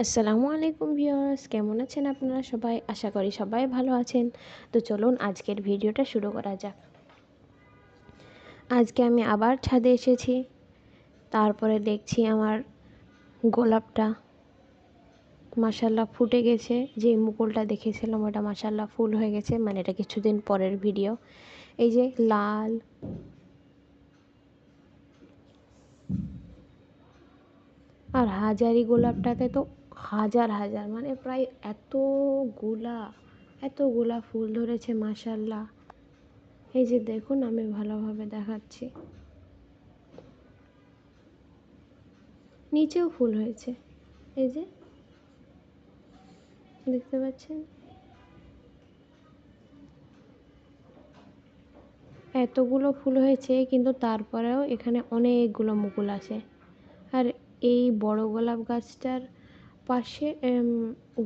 আসসালামু আলাইকুম ভিউয়ার্স, কেমন আছেন আপনারা সবাই? আশা করি সবাই ভালো আছেন। তো চলুন আজকের ভিডিওটা শুরু করা যাক। আজকে আমি আবার ছাদে এসেছি। তারপরে দেখছি আমার গোলাপটা মাশাআল্লাহ ফুটে গেছে। যে মুকুলটা দেখেছিলাম ওটা মাশাআল্লাহ ফুল হয়ে গেছে, মানে এটা কিছুদিন পরের ভিডিও। এই যে লাল, আর হাজারি গোলাপটাতে তো হাজার হাজার, মানে প্রায় এতগুলা ফুল ধরেছে মাশাআল্লাহ। এই যে দেখুন, আমি ভালোভাবে দেখাচ্ছি, নিচেও ফুল হয়েছে। এই যে দেখতে পাচ্ছেন, এতগুলো ফুল হয়েছে, কিন্তু তারপরেও এখানে অনেকগুলো মুকুল আসে। আর এই বড় গোলাপ গাছটার পাশে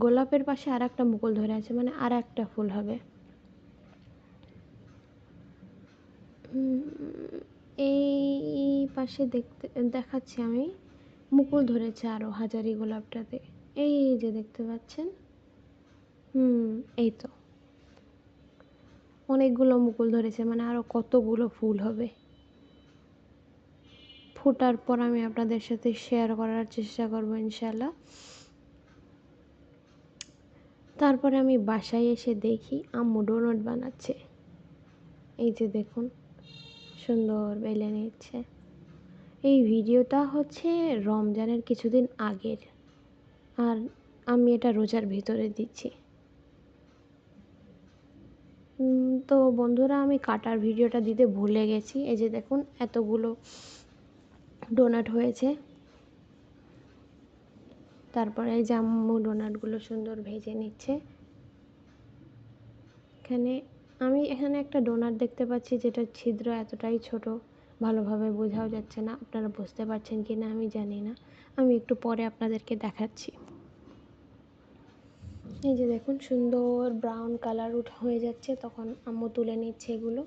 গোলাপের পাশে আর একটা মুকুল ধরে আছে, মানে আর একটা ফুল হবে। এই পাশে দেখাচ্ছি আমি, মুকুল ধরেছে আরও হাজারি গোলাপটাতে। এই যে দেখতে পাচ্ছেন, এই তো অনেকগুলো মুকুল ধরেছে, মানে আরও কতগুলো ফুল হবে। ফোটার পর আমি আপনাদের সাথে শেয়ার করার চেষ্টা করব ইনশাল্লাহ। তারপরে আমি বাসায় এসে দেখি আম্মু ডোনাট বানাচ্ছে। এই যে দেখুন, সুন্দর বেলে নিচ্ছে। এই ভিডিওটা হচ্ছে রমজানের কিছুদিন আগের, আর আমি এটা রোজার ভিতরে দিচ্ছি। তো বন্ধুরা, আমি কাটার ভিডিওটা দিতে ভুলে গেছি। এই যে দেখুন, এতগুলো ডোনাট হয়েছে। তারপরে এই যে আম্মু ডোনাটগুলো সুন্দর ভেজে নিচ্ছে। এখানে একটা ডোনাট দেখতে পাচ্ছি, যেটা ছিদ্র এতটাই ছোট, ভালোভাবে বোঝাও যাচ্ছে না। আপনারা বুঝতে পারছেন কি না আমি জানি না, আমি একটু পরে আপনাদেরকে দেখাচ্ছি। এই যে দেখুন, সুন্দর ব্রাউন কালার হয়ে যাচ্ছে, তখন আম্মু তুলে নিচ্ছে এগুলো।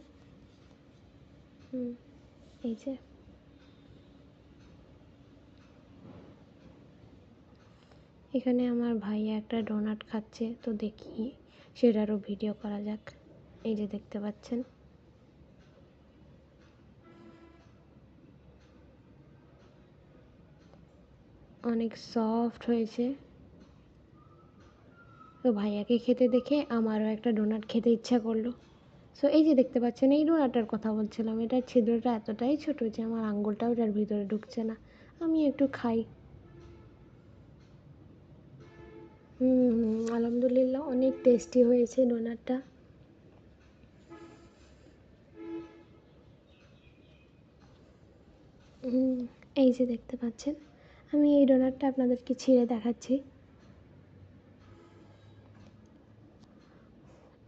এই যে এখানে আমার ভাইয়া একটা ডোনাট খাচ্ছে, তো দেখি সেটারও ভিডিও করা যাক। এই যে দেখতে পাচ্ছেন, অনেক সফট হয়েছে। তো ভাইয়াকে খেতে দেখে আমারও একটা ডোনাট খেতে ইচ্ছা করলো। সো এই যে দেখতে পাচ্ছেন, এই ডোনাটার কথা বলছিলাম, এটার ছিদ্রটা এতটাই ছোট যে আমার আঙ্গুলটাও এটার ভিতরে ঢুকছে না। আমি একটু খাই। আলহামদুলিল্লাহ, অনেক টেস্টি হয়েছে ডোনাটটা। এই যে দেখতে পাচ্ছেন, আমি এই ডোনাটটা আপনাদেরকে ছিঁড়ে দেখাচ্ছি।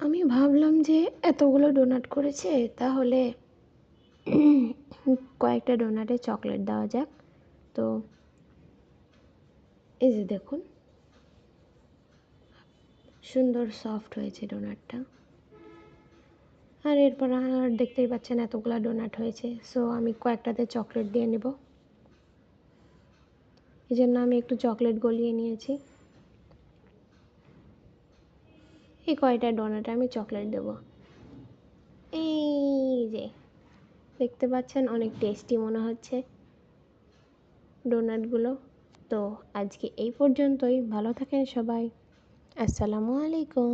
আমি ভাবলাম যে এতগুলো ডোনাট করেছে, তাহলে কয়েকটা ডোনাটে চকলেট দেওয়া যাক। তো এই যে দেখুন, সুন্দর সফট হয়েছে ডোনাটটা। আর এরপর আর দেখতেই পাচ্ছেন এতগুলো ডোনাট হয়েছে, সো আমি কয়েকটাতে চকলেট দিয়ে নেব। এই জন্য আমি একটু চকলেট গলিয়ে নিয়েছি। এই কয়টা ডোনাটে আমি চকলেট দেব। এই যে দেখতে পাচ্ছেন, অনেক টেস্টি মনে হচ্ছে ডোনাটগুলো। তো আজকে এই পর্যন্তই। ভালো থাকেন সবাই। আসসালামু আলাইকুম।